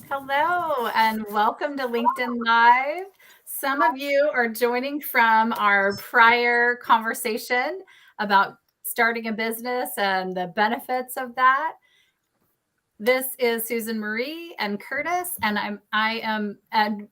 Hello, and welcome to LinkedIn Live. Some of you are joining from our prior conversation about starting a business and the benefits of that. This is Susan Marie and Curtis, and I am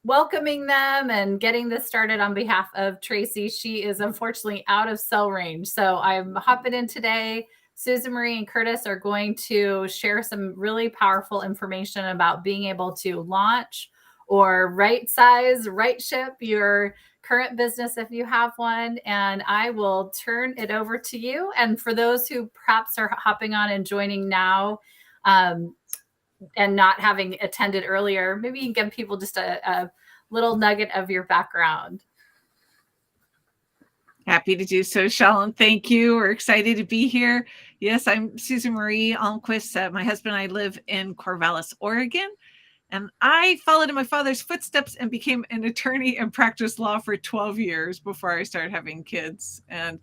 welcoming them and getting this started on behalf of Tracy. She is unfortunately out of cell range, so I'm hopping in today. Susan Marie and Curtis are going to share some really powerful information about being able to launch or right size, right ship your current business if you have one. And I will turn it over to you. And for those who perhaps are hopping on and joining now, um, and not having attended earlier, maybe you can give people just a little nugget of your background. Happy to do so, Shelley. Thank you. We're excited to be here. Yes, I'm Susan Marie Almquist. My husband and I live in Corvallis, Oregon. And I followed in my father's footsteps and became an attorney and practiced law for 12 years before I started having kids. And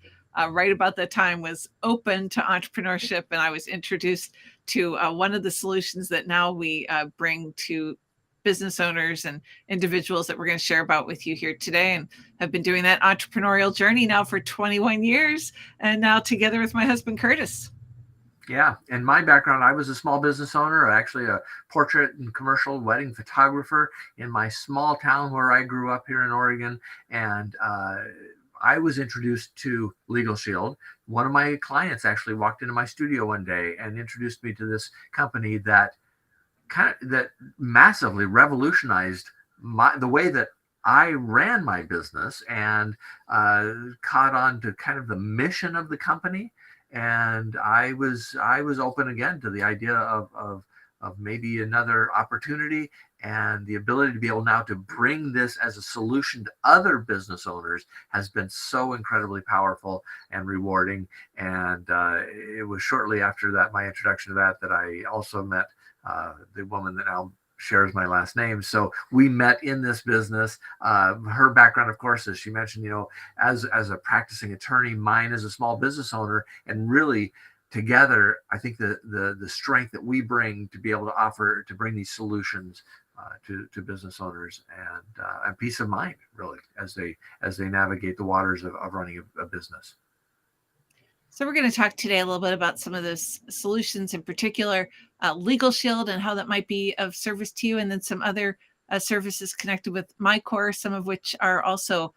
right about that time was open to entrepreneurship. And I was introduced to one of the solutions that now we bring to business owners and individuals that we're going to share about with you here today, and have been doing that entrepreneurial journey now for 21 years, and now together with my husband, Curtis. Yeah, in my background, I was a small business owner, actually a portrait and commercial wedding photographer in my small town where I grew up here in Oregon. And I was introduced to Legal Shield. One of my clients actually walked into my studio one day and introduced me to this company that massively revolutionized the way that I ran my business, and caught on to kind of the mission of the company. And I was open again to the idea of maybe another opportunity, and the ability to be able now to bring this as a solution to other business owners has been so incredibly powerful and rewarding. And it was shortly after that, my introduction to that I also met the woman that now shares my last name. So we met in this business. Her background, of course, as she mentioned, as a practicing attorney, mine as a small business owner, and really together, I think the strength that we bring to be able to offer, to bring these solutions to business owners, and peace of mind, really, as they navigate the waters of running a business. So we're going to talk today a little bit about some of those solutions, in particular, Legal Shield and how that might be of service to you, and then some other services connected with MyCore, some of which are also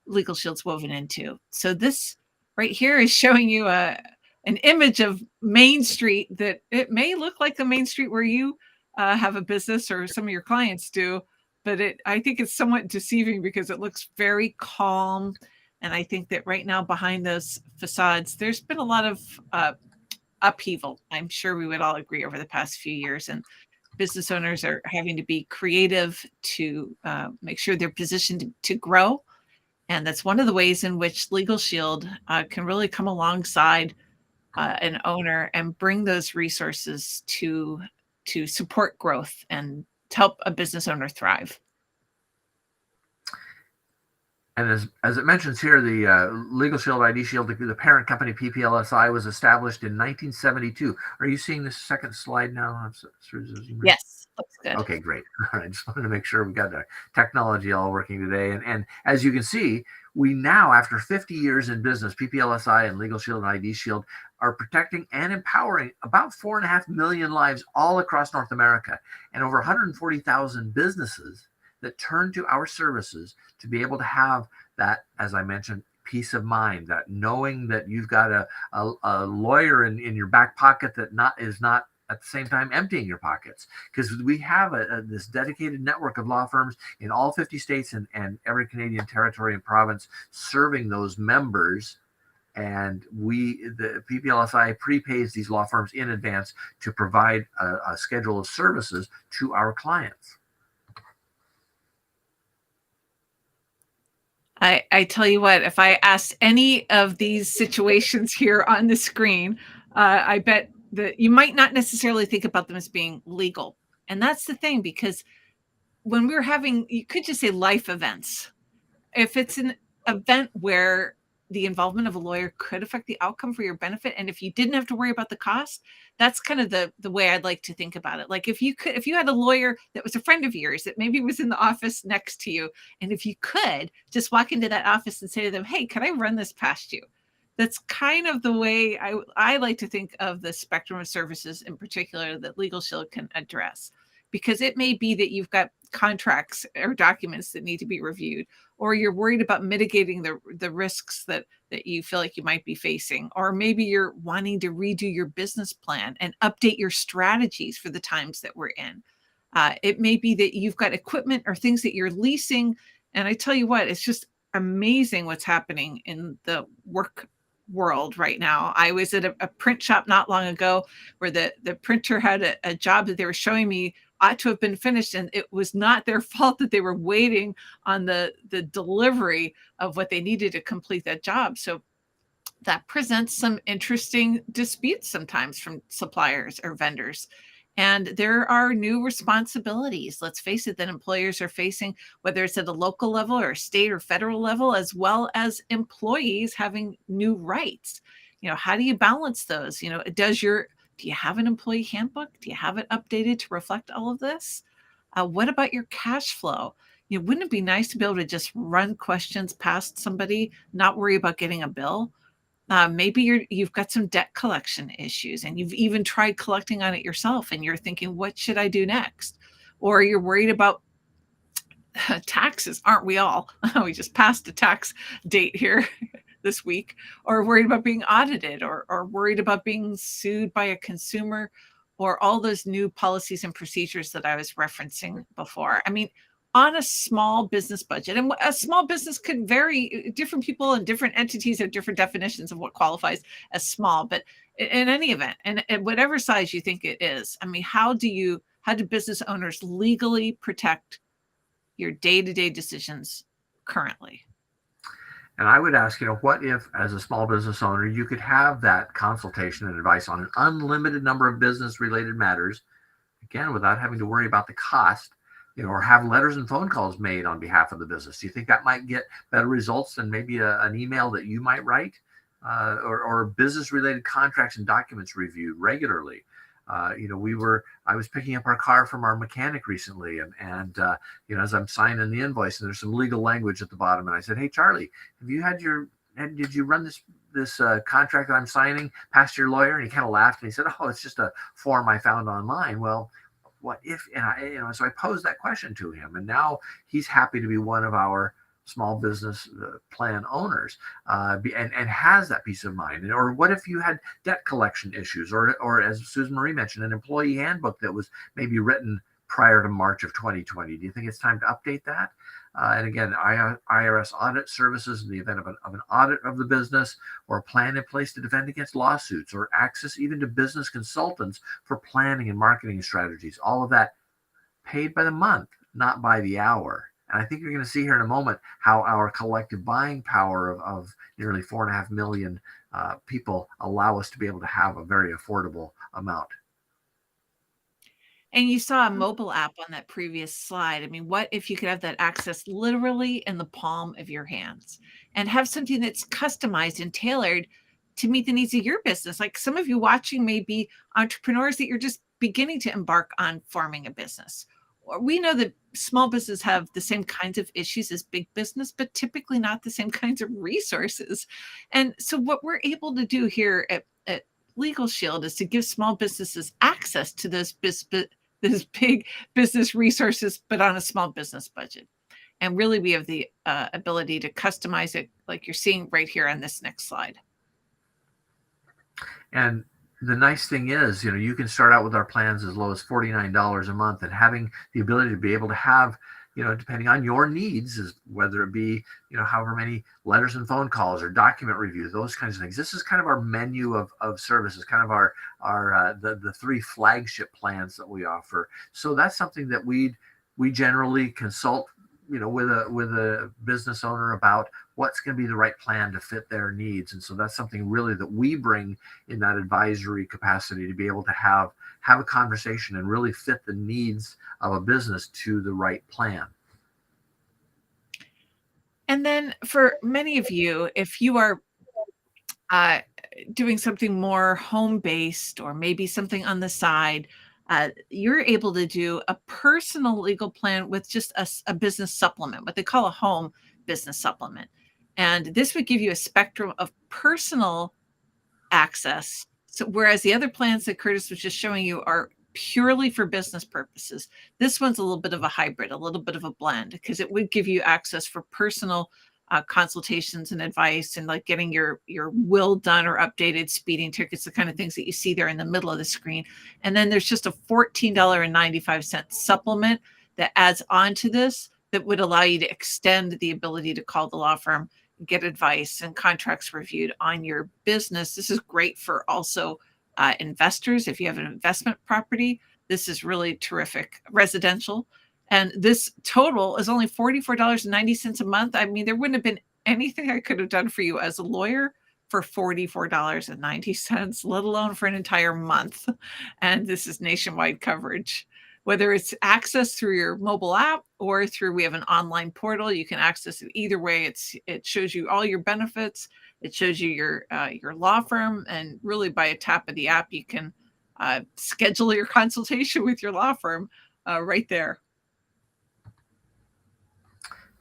Legal Shield's woven into. So this right here is showing you an image of Main Street that it may look like the Main Street where you have a business or some of your clients do, but I think it's somewhat deceiving because it looks very calm. And I think that right now behind those facades, there's been a lot of upheaval. I'm sure we would all agree over the past few years. And business owners are having to be creative to make sure they're positioned to grow. And that's one of the ways in which Legal Shield can really come alongside an owner and bring those resources to support growth and to help a business owner thrive. And as it mentions here, the Legal Shield ID Shield, the parent company PPLSI, was established in 1972. Are you seeing the second slide now? Yes, looks good. Okay, great. All right, just wanted to make sure we got the technology all working today. And as you can see, we now, after 50 years in business, PPLSI and Legal Shield and ID Shield are protecting and empowering about 4.5 million lives all across North America, and over 140,000 businesses that turn to our services to be able to have that, as I mentioned, peace of mind, that knowing that you've got a lawyer in your back pocket that is not at the same time emptying your pockets, because we have this dedicated network of law firms in all 50 states and every Canadian territory and province, serving those members. And the PPLSI prepays these law firms in advance to provide a schedule of services to our clients. I tell you what, if I asked any of these situations here on the screen, I bet that you might not necessarily think about them as being legal. And that's the thing, because when we're having, you could just say life events. If it's an event where the involvement of a lawyer could affect the outcome for your benefit. And if you didn't have to worry about the cost, that's kind of the way I'd like to think about it. Like if you had a lawyer that was a friend of yours that maybe was in the office next to you, and if you could just walk into that office and say to them, hey, can I run this past you? That's kind of the way I like to think of the spectrum of services in particular that Legal Shield can address. Because it may be that you've got contracts or documents that need to be reviewed, or you're worried about mitigating the risks that you feel like you might be facing, or maybe you're wanting to redo your business plan and update your strategies for the times that we're in. It may be that you've got equipment or things that you're leasing. And I tell you what, it's just amazing what's happening in the work world right now. I was at a print shop not long ago where the printer had a job that they were showing me ought to have been finished, and it was not their fault that they were waiting on the delivery of what they needed to complete that job. So that presents some interesting disputes sometimes from suppliers or vendors. And there are new responsibilities, let's face it, that employers are facing, whether it's at a local level or state or federal level, as well as employees having new rights. How do you balance those? Do you have an employee handbook? Do you have it updated to reflect all of this? What about your cash flow? Wouldn't it be nice to be able to just run questions past somebody, not worry about getting a bill? Maybe you've got some debt collection issues and you've even tried collecting on it yourself and you're thinking, what should I do next? Or you're worried about taxes, aren't we all? We just passed a tax date here this week, or worried about being audited, or worried about being sued by a consumer, or all those new policies and procedures that I was referencing before. I mean, on a small business budget, and a small business could vary, different people and different entities have different definitions of what qualifies as small, but in any event, and at whatever size you think it is, I mean, how do business owners legally protect your day-to-day decisions currently? And I would ask, what if, as a small business owner, you could have that consultation and advice on an unlimited number of business related matters, again, without having to worry about the cost, or have letters and phone calls made on behalf of the business? Do you think that might get better results than maybe an email that you might write, or business related contracts and documents reviewed regularly? I was picking up our car from our mechanic recently, and as I'm signing the invoice, and there's some legal language at the bottom, and I said, "Hey, Charlie, did you run this contract that I'm signing past your lawyer?" And he kind of laughed and he said, "Oh, it's just a form I found online." Well, what if? And so I posed that question to him, and now he's happy to be one of our small business plan owners, and has that peace of mind. Or what if you had debt collection issues, or as Susan Marie mentioned, an employee handbook that was maybe written prior to March of 2020? Do you think it's time to update that? And again, IRS audit services in the event of an audit of the business, or a plan in place to defend against lawsuits, or access even to business consultants for planning and marketing strategies. All of that paid by the month, not by the hour. And I think you're going to see here in a moment how our collective buying power of nearly 4.5 million people allow us to be able to have a very affordable amount. And you saw a mobile app on that previous slide. I mean, what if you could have that access literally in the palm of your hands and have something that's customized and tailored to meet the needs of your business? Like some of you watching may be entrepreneurs that you're just beginning to embark on forming a business. Or we know that small business have the same kinds of issues as big business, but typically not the same kinds of resources. And so what we're able to do here at Legal Shield is to give small businesses access to those big business resources, but on a small business budget. And really, we have the ability to customize it like you're seeing right here on this next slide. And the nice thing is, you can start out with our plans as low as $49 a month, and having the ability to be able to have, depending on your needs, is whether it be, however many letters and phone calls or document reviews, those kinds of things. This is kind of our menu of services, kind of our the three flagship plans that we offer. So that's something that we generally consult, with a business owner about what's going to be the right plan to fit their needs. And so that's something really that we bring in that advisory capacity, to be able to have a conversation and really fit the needs of a business to the right plan. And then for many of you, if you are uh, doing something more home based or maybe something on the side, you're able to do a personal legal plan with just a business supplement, what they call a home business supplement. And this would give you a spectrum of personal access. So whereas the other plans that Curtis was just showing you are purely for business purposes, this one's a little bit of a hybrid, a little bit of a blend, because it would give you access for personal consultations and advice, and like getting your will done or updated, speeding tickets, the kind of things that you see there in the middle of the screen. And then there's just a $14.95 supplement that adds on to this that would allow you to extend the ability to call the law firm, get advice and contracts reviewed on your business. This is great for also investors. If you have an investment property, this is really terrific. Residential. And this total is only $44.90 a month. I mean, there wouldn't have been anything I could have done for you as a lawyer for $44.90, let alone for an entire month. And this is nationwide coverage. Whether it's access through your mobile app or through, we have an online portal, you can access it either way. It shows you all your benefits. It shows you your law firm, and really by a tap of the app, you can schedule your consultation with your law firm right there.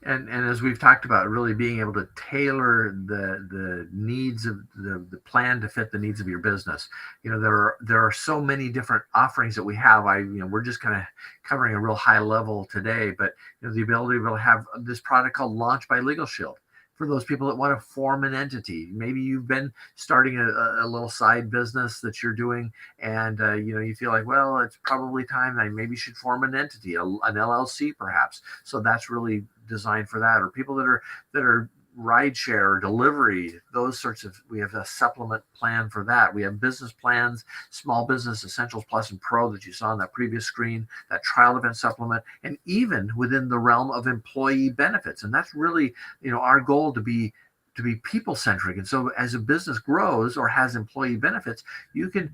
And as we've talked about, really being able to tailor the needs of the plan to fit the needs of your business. There are so many different offerings that we have. We're just kind of covering a real high level today, but the ability to have this product called Launch by Legal Shield for those people that want to form an entity. Maybe you've been starting a little side business that you're doing, and you feel like, well, it's probably time I maybe should form an entity, an LLC perhaps. So that's really designed for that. Or people that are rideshare or delivery, those sorts of, we have a supplement plan for that. We have business plans, Small Business Essentials Plus and Pro that you saw on that previous screen, that trial event supplement, and even within the realm of employee benefits. And that's really, our goal to be people centric. And so as a business grows or has employee benefits, wouldn't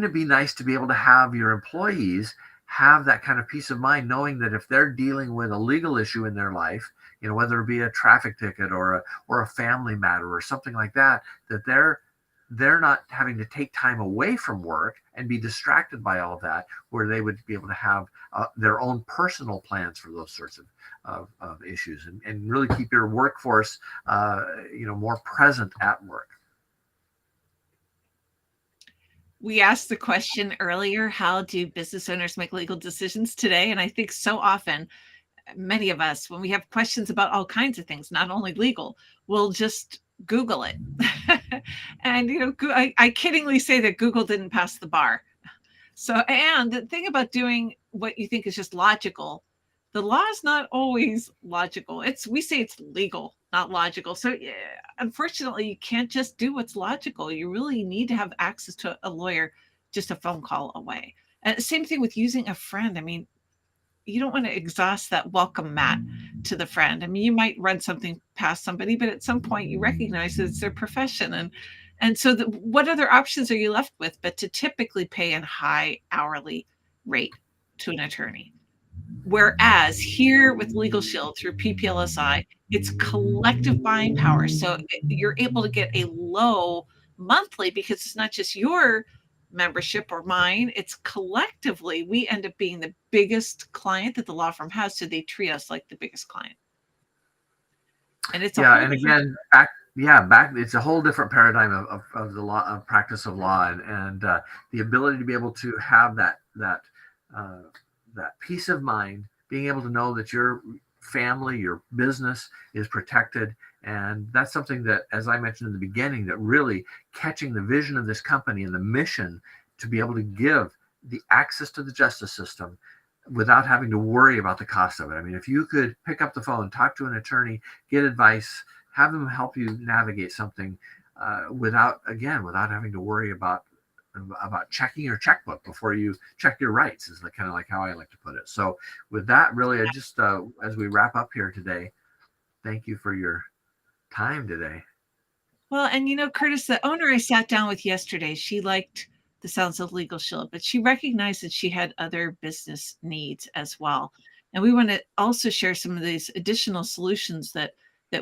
it be nice to be able to have your employees have that kind of peace of mind, knowing that if they're dealing with a legal issue in their life, whether it be a traffic ticket or a family matter or something like that, that they're not having to take time away from work and be distracted by all of that, where they would be able to have their own personal plans for those sorts of issues, and really keep your workforce more present at work. We asked the question earlier, how do business owners make legal decisions today? And I think so often, many of us, when we have questions about all kinds of things, not only legal, we'll just Google it. And, I kiddingly say that Google didn't pass the bar. So, and the thing about doing what you think is just logical, the law is not always logical. We say it's legal, not logical. So unfortunately, you can't just do what's logical. You really need to have access to a lawyer just a phone call away. And same thing with using a friend. I mean, you don't want to exhaust that welcome mat to the friend. I mean, you might run something past somebody, but at some point you recognize that it's their profession. And so what other options are you left with but to typically pay a high hourly rate to an attorney? Whereas here with Legal Shield through PPLSI, it's collective buying power. So you're able to get a low monthly, because it's not just your membership or mine, it's collectively, we end up being the biggest client that the law firm has. So they treat us like the biggest client. And it's and again, back it's a whole different paradigm of the law, of practice of law, and the ability to be able to have that peace of mind, being able to know that your family, your business is protected. And that's something that, as I mentioned in the beginning, that really catching the vision of this company and the mission to be able to give the access to the justice system without having to worry about the cost of it. I mean, if you could pick up the phone, talk to an attorney, get advice, have them help you navigate something without having to worry about checking your checkbook before you check your rights, is kind of like how I like to put it. So with that, really, I just, as we wrap up here today, thank you for your time today. Well, and Curtis, the owner I sat down with yesterday, she liked the sounds of Legal Shield, but she recognized that she had other business needs as well. And we want to also share some of these additional solutions that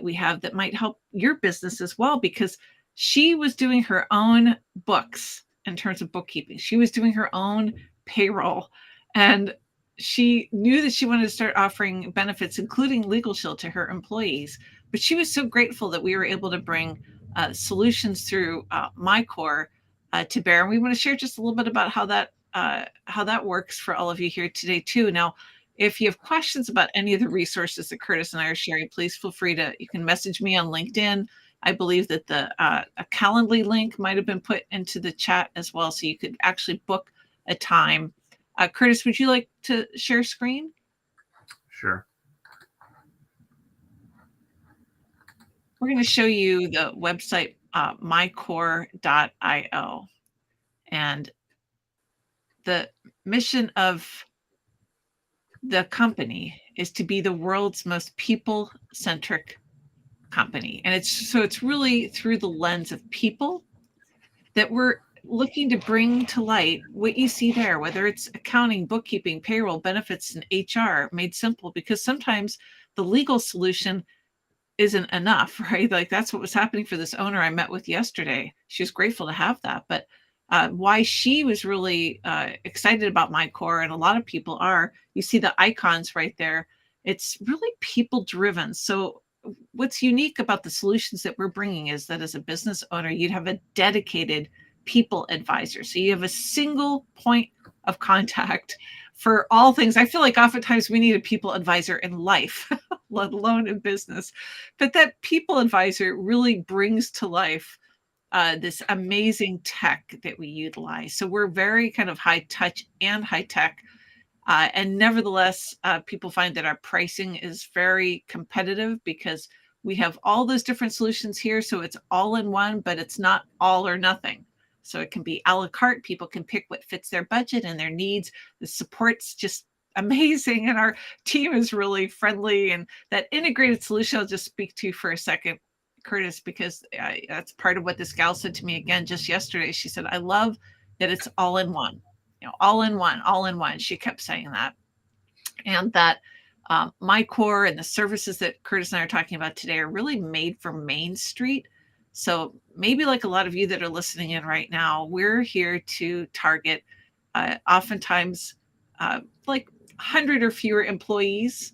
we have that might help your business as well, because she was doing her own books in terms of bookkeeping. She was doing her own payroll, and she knew that she wanted to start offering benefits, including Legal Shield, to her employees. But she was so grateful that we were able to bring solutions through MyCore to bear. And we want to share just a little bit about how that works for all of you here today too. Now, if you have questions about any of the resources that Curtis and I are sharing, please feel free you can message me on LinkedIn. I believe that a Calendly link might have been put into the chat as well, so you could actually book a time. Curtis, would you like to share screen? Sure. We're going to show you the website, mycore.io. And the mission of the company is to be the world's most people-centric company. And it's really through the lens of people that we're looking to bring to light what you see there, whether it's accounting, bookkeeping, payroll, benefits, and HR made simple, because sometimes the legal solution isn't enough, right? Like that's what was happening for this owner I met with yesterday. She was grateful to have that. But why she was really excited about MyCore, and a lot of people are, you see the icons right there. It's really people driven. So what's unique about the solutions that we're bringing is that as a business owner, you'd have a dedicated people advisor. So you have a single point of contact for all things. I feel like oftentimes we need a people advisor in life, let alone in business. But that people advisor really brings to life this amazing tech that we utilize. So we're very kind of high touch and high tech. And nevertheless, people find that our pricing is very competitive because we have all those different solutions here. So it's all in one, but it's not all or nothing. So it can be a la carte. People can pick what fits their budget and their needs. The support's just amazing. And our team is really friendly. And that integrated solution, I'll just speak to for a second, Curtis, because that's part of what this gal said to me again just yesterday. She said, I love that it's all in one. All in one, all in one. She kept saying that. And that MyCore and the services that Curtis and I are talking about today are really made for Main Street. So maybe like a lot of you that are listening in right now, we're here to target oftentimes like 100 or fewer employees,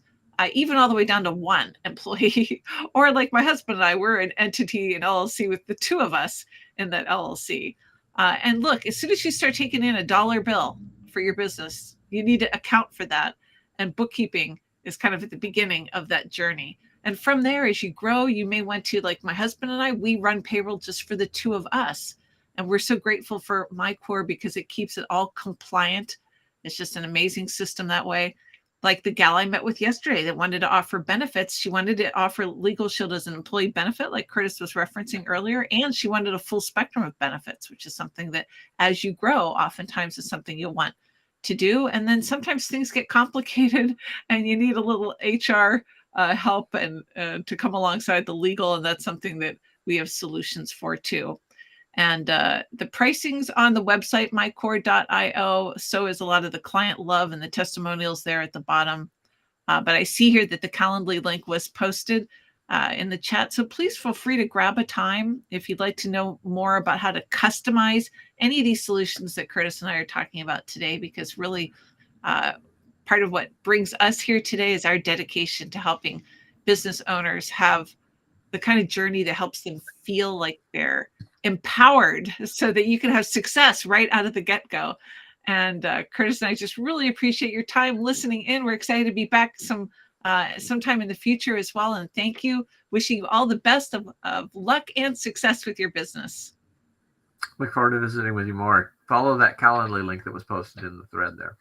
even all the way down to one employee. Or like my husband and I, we're an entity, an LLC with the two of us in that LLC. And look, as soon as you start taking in $1 bill for your business, you need to account for that. And bookkeeping is kind of at the beginning of that journey. And from there, as you grow, you may want to, like my husband and I, we run payroll just for the two of us. And we're so grateful for MyCore because it keeps it all compliant. It's just an amazing system that way. Like the gal I met with yesterday that wanted to offer benefits. She wanted to offer Legal Shield as an employee benefit, like Curtis was referencing earlier. And she wanted a full spectrum of benefits, which is something that as you grow, oftentimes is something you'll want to do. And then sometimes things get complicated and you need a little HR help and to come alongside the legal. And that's something that we have solutions for too. And the pricing's on the website, mycore.io. So is a lot of the client love and the testimonials there at the bottom. But I see here that the Calendly link was posted in the chat. So please feel free to grab a time if you'd like to know more about how to customize any of these solutions that Curtis and I are talking about today, because really part of what brings us here today is our dedication to helping business owners have the kind of journey that helps them feel like they're empowered so that you can have success right out of the get-go. And Curtis and I just really appreciate your time listening in. We're excited to be back sometime in the future as well. And thank you. Wishing you all the best of luck and success with your business. Look forward to visiting with you more. Follow that Calendly link that was posted in the thread there.